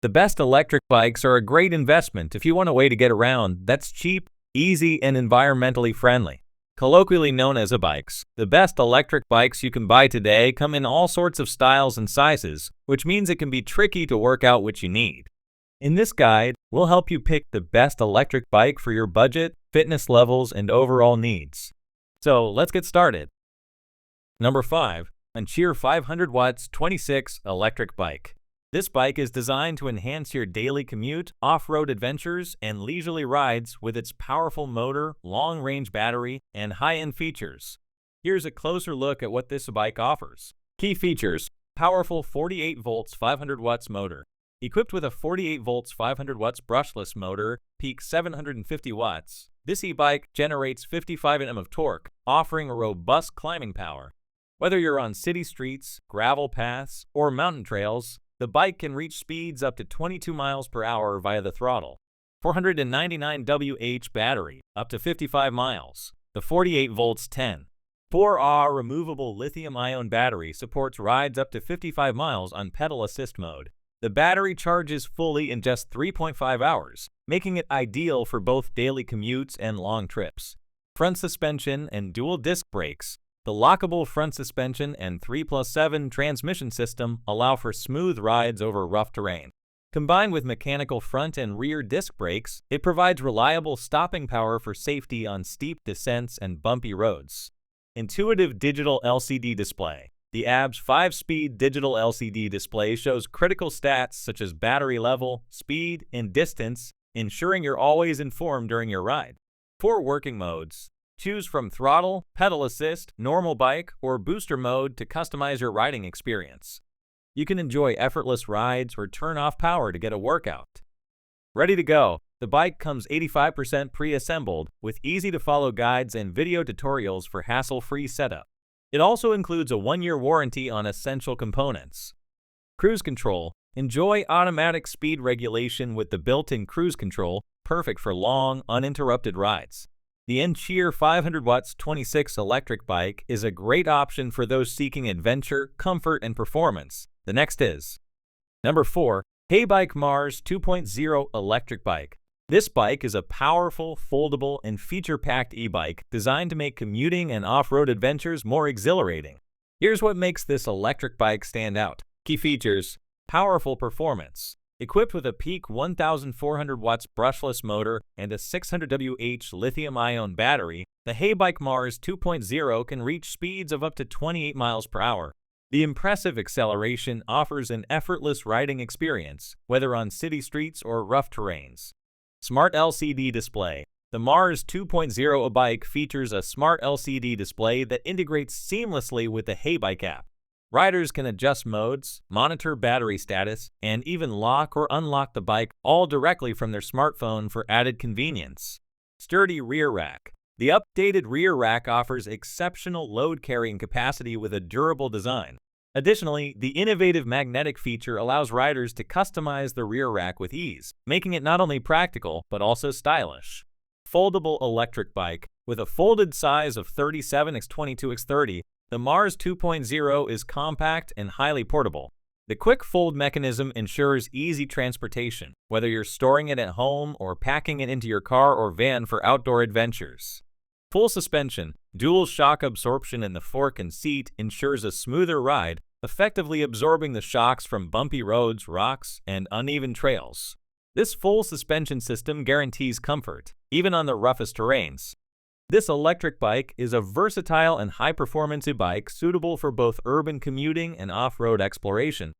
The best electric bikes are a great investment if you want a way to get around that's cheap, easy, and environmentally friendly. Colloquially known as e-bikes, the best electric bikes you can buy today come in all sorts of styles and sizes, which means it can be tricky to work out what you need. In this guide, we'll help you pick the best electric bike for your budget, fitness levels, and overall needs. So let's get started. Number 5. Ancheer 500 watts 26 electric bike. This bike is designed to enhance your daily commute, off-road adventures, and leisurely rides with its powerful motor, long-range battery, and high-end features. Here's a closer look at what this bike offers. Key features: powerful 48 volts 500 watts motor. Equipped with a 48 volts 500 watts brushless motor, peak 750 watts, this e-bike generates 55 Nm of torque, offering a robust climbing power. Whether you're on city streets, gravel paths, or mountain trails, the bike can reach speeds up to 22 miles per hour via the throttle. 499 Wh battery, up to 55 miles. The 48 volts 10.4Ah removable lithium-ion battery supports rides up to 55 miles on pedal assist mode. The battery charges fully in just 3.5 hours, making it ideal for both daily commutes and long trips. Front suspension and dual disc brakes. The lockable front suspension and 3+7 transmission system allow for smooth rides over rough terrain. Combined with mechanical front and rear disc brakes, it provides reliable stopping power for safety on steep descents and bumpy roads. Intuitive digital LCD display. The ABS 5-speed digital LCD display shows critical stats such as battery level, speed, and distance, ensuring you're always informed during your ride. 4 working modes. Choose from throttle, pedal assist, normal bike, or booster mode to customize your riding experience. You can enjoy effortless rides or turn off power to get a workout. Ready to go, the bike comes 85% pre-assembled with easy-to-follow guides and video tutorials for hassle-free setup. It also includes a 1-year warranty on essential components. Cruise control. Enjoy automatic speed regulation with the built-in cruise control, perfect for long, uninterrupted rides. The Ancheer 500 watts 26 electric bike is a great option for those seeking adventure, comfort, and performance. The next is Number 4. Heybike Mars 2.0 electric bike. This bike is a powerful, foldable, and feature-packed e-bike designed to make commuting and off-road adventures more exhilarating. Here's what makes this electric bike stand out. Key features: powerful performance. Equipped with a peak 1,400 watts brushless motor and a 600 Wh lithium-ion battery, the Heybike Mars 2.0 can reach speeds of up to 28 miles per hour. The impressive acceleration offers an effortless riding experience, whether on city streets or rough terrains. Smart LCD display. The Mars 2.0 bike features a smart LCD display that integrates seamlessly with the Heybike app. Riders can adjust modes, monitor battery status, and even lock or unlock the bike all directly from their smartphone for added convenience. Sturdy rear rack. The updated rear rack offers exceptional load-carrying capacity with a durable design. Additionally, the innovative magnetic feature allows riders to customize the rear rack with ease, making it not only practical but also stylish. Foldable electric bike. With a folded size of 37x22x30, the Mars 2.0 is compact and highly portable. The quick fold mechanism ensures easy transportation, whether you're storing it at home or packing it into your car or van for outdoor adventures. Full suspension. Dual shock absorption in the fork and seat ensures a smoother ride, effectively absorbing the shocks from bumpy roads, rocks, and uneven trails. This full suspension system guarantees comfort, even on the roughest terrains. This electric bike is a versatile and high-performance e-bike suitable for both urban commuting and off-road exploration.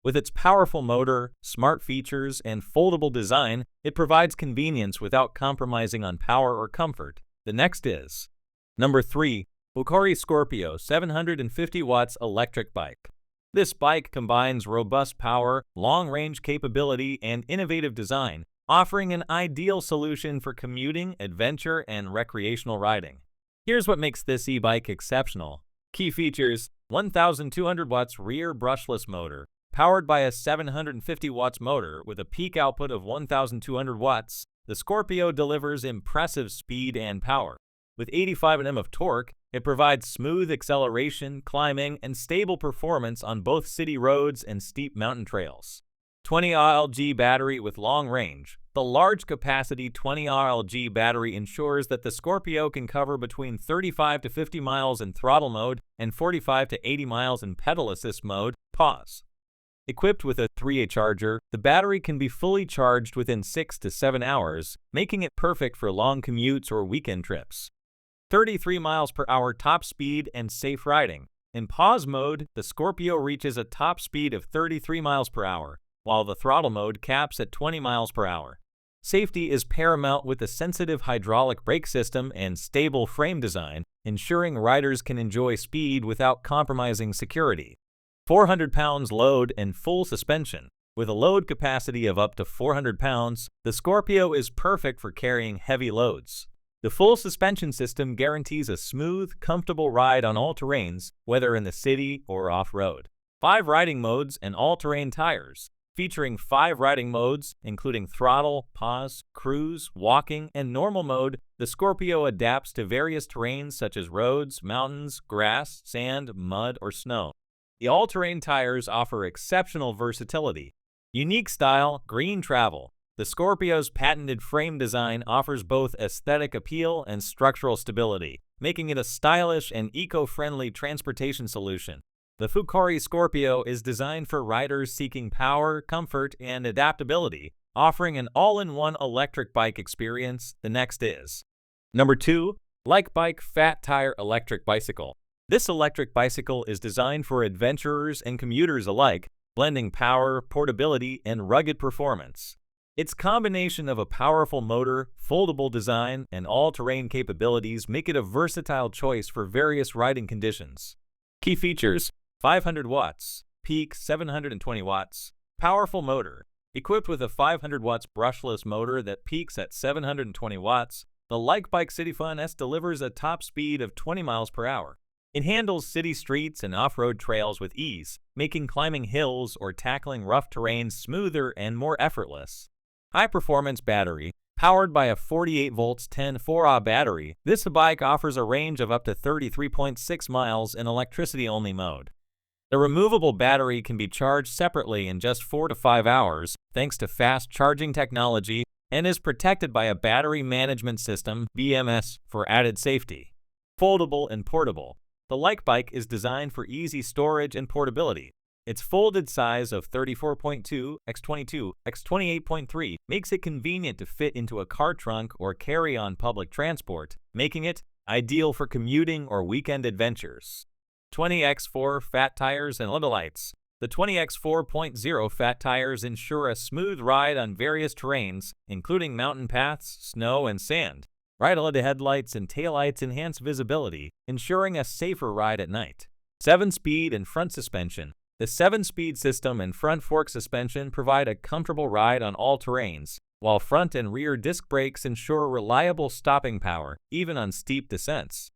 With its powerful motor, smart features, and foldable design, it provides convenience without compromising on power or comfort. The next is Number 3. Lectric Scorpio 750 watts electric bike. This bike combines robust power, long-range capability, and innovative design, offering an ideal solution for commuting, adventure, and recreational riding. Here's what makes this e-bike exceptional. Key features: 1,200 watts rear brushless motor, powered by a 750 watts motor with a peak output of 1,200 watts. The Scorpio delivers impressive speed and power. With 85 Nm of torque, it provides smooth acceleration, climbing, and stable performance on both city roads and steep mountain trails. 20 RLG battery with long range. The large capacity 20 RLG battery ensures that the Scorpio can cover between 35 to 50 miles in throttle mode and 45 to 80 miles in pedal assist mode. Pause. Equipped with a 3A charger, the battery can be fully charged within 6 to 7 hours, making it perfect for long commutes or weekend trips. 33 miles per hour top speed and safe riding. In pause mode, the Scorpio reaches a top speed of 33 miles per hour, while the throttle mode caps at 20 miles per hour. Safety is paramount with a sensitive hydraulic brake system and stable frame design, ensuring riders can enjoy speed without compromising security. 400 pounds load and full suspension. With a load capacity of up to 400 pounds, the Scorpio is perfect for carrying heavy loads. The full suspension system guarantees a smooth, comfortable ride on all terrains, whether in the city or off-road. 5 riding modes and all-terrain tires. Featuring 5 riding modes, including throttle, pause, cruise, walking, and normal mode, the Scorpio adapts to various terrains such as roads, mountains, grass, sand, mud, or snow. The all-terrain tires offer exceptional versatility. Unique style, green travel. The Scorpio's patented frame design offers both aesthetic appeal and structural stability, making it a stylish and eco-friendly transportation solution. The Fucari Scorpio is designed for riders seeking power, comfort, and adaptability, offering an all-in-one electric bike experience. The next is Number 2. Lectric Fat Tire Electric Bicycle. This electric bicycle is designed for adventurers and commuters alike, blending power, portability, and rugged performance. Its combination of a powerful motor, foldable design, and all-terrain capabilities make it a versatile choice for various riding conditions. Key features: 500 watts, peak 720 watts, powerful motor. Equipped with a 500 watts brushless motor that peaks at 720 watts, the Lectric City Fun S delivers a top speed of 20 miles per hour. It handles city streets and off-road trails with ease, making climbing hills or tackling rough terrain smoother and more effortless. High-performance battery. Powered by a 48 volts 10 4Ah battery, this bike offers a range of up to 33.6 miles in electricity-only mode. The removable battery can be charged separately in just 4 to 5 hours, thanks to fast charging technology, and is protected by a battery management system (BMS) for added safety. Foldable and portable. The Lectric is designed for easy storage and portability. Its folded size of 34.2 x 22 x 28.3 makes it convenient to fit into a car trunk or carry on public transport, making it ideal for commuting or weekend adventures. 20x4 fat tires and lights. The 20x4.0 fat tires ensure a smooth ride on various terrains, including mountain paths, snow, and sand. LED headlights and taillights enhance visibility, ensuring a safer ride at night. 7-speed and front suspension. The 7-speed system and front fork suspension provide a comfortable ride on all terrains, while front and rear disc brakes ensure reliable stopping power, even on steep descents.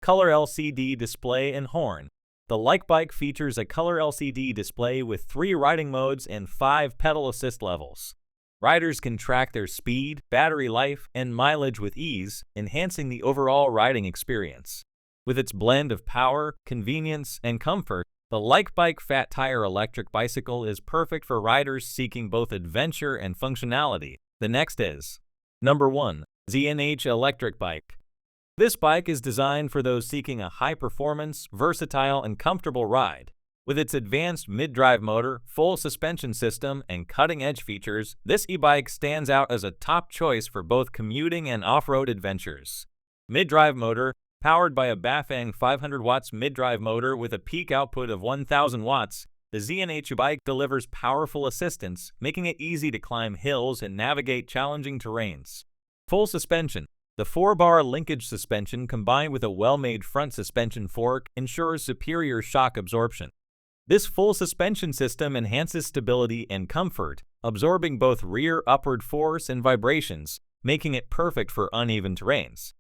Color LCD display and horn. The Lectric features a color LCD display with 3 riding modes and 5 pedal assist levels. Riders can track their speed, battery life, and mileage with ease, enhancing the overall riding experience. With its blend of power, convenience, and comfort, the Lectric Fat Tire electric bicycle is perfect for riders seeking both adventure and functionality. The next is Number 1. Ancheer Electric Bike. This bike is designed for those seeking a high-performance, versatile, and comfortable ride. With its advanced mid-drive motor, full suspension system, and cutting-edge features, this e-bike stands out as a top choice for both commuting and off-road adventures. Mid-drive motor. Powered by a Bafang 500 watts mid-drive motor with a peak output of 1,000 watts, the Ancheer bike delivers powerful assistance, making it easy to climb hills and navigate challenging terrains. Full suspension. The 4-bar linkage suspension combined with a well-made front suspension fork ensures superior shock absorption. This full suspension system enhances stability and comfort, absorbing both rear upward force and vibrations, making it perfect for uneven terrains.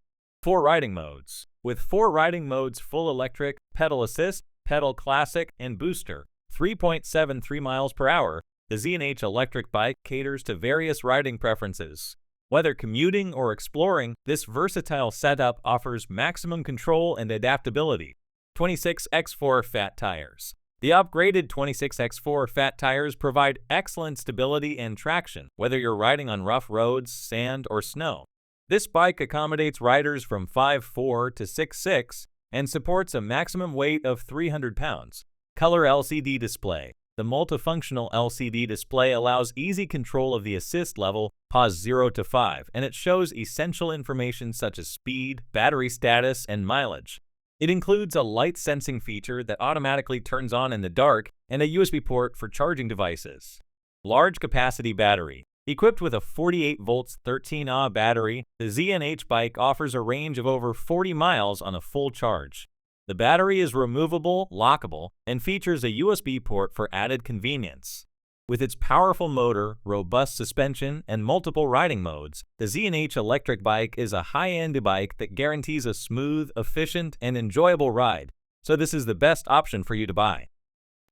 4 riding modes. With 4 riding modes: full electric, pedal assist, pedal classic, and booster, 3.73 miles per hour, the Ancheer electric bike caters to various riding preferences. Whether commuting or exploring, this versatile setup offers maximum control and adaptability. 26x4 fat tires. The upgraded 26x4 fat tires provide excellent stability and traction, whether you're riding on rough roads, sand, or snow. This bike accommodates riders from 5'4" to 6'6" and supports a maximum weight of 300 pounds. Color LCD display. The multifunctional LCD display allows easy control of the assist level, pause 0 to 5, and it shows essential information such as speed, battery status, and mileage. It includes a light sensing feature that automatically turns on in the dark and a USB port for charging devices. Large capacity battery. Equipped with a 48 volts 13Ah battery, the ZNH bike offers a range of over 40 miles on a full charge. The battery is removable, lockable, and features a USB port for added convenience. With its powerful motor, robust suspension, and multiple riding modes, the ZNH Electric bike is a high-end bike that guarantees a smooth, efficient, and enjoyable ride, so this is the best option for you to buy.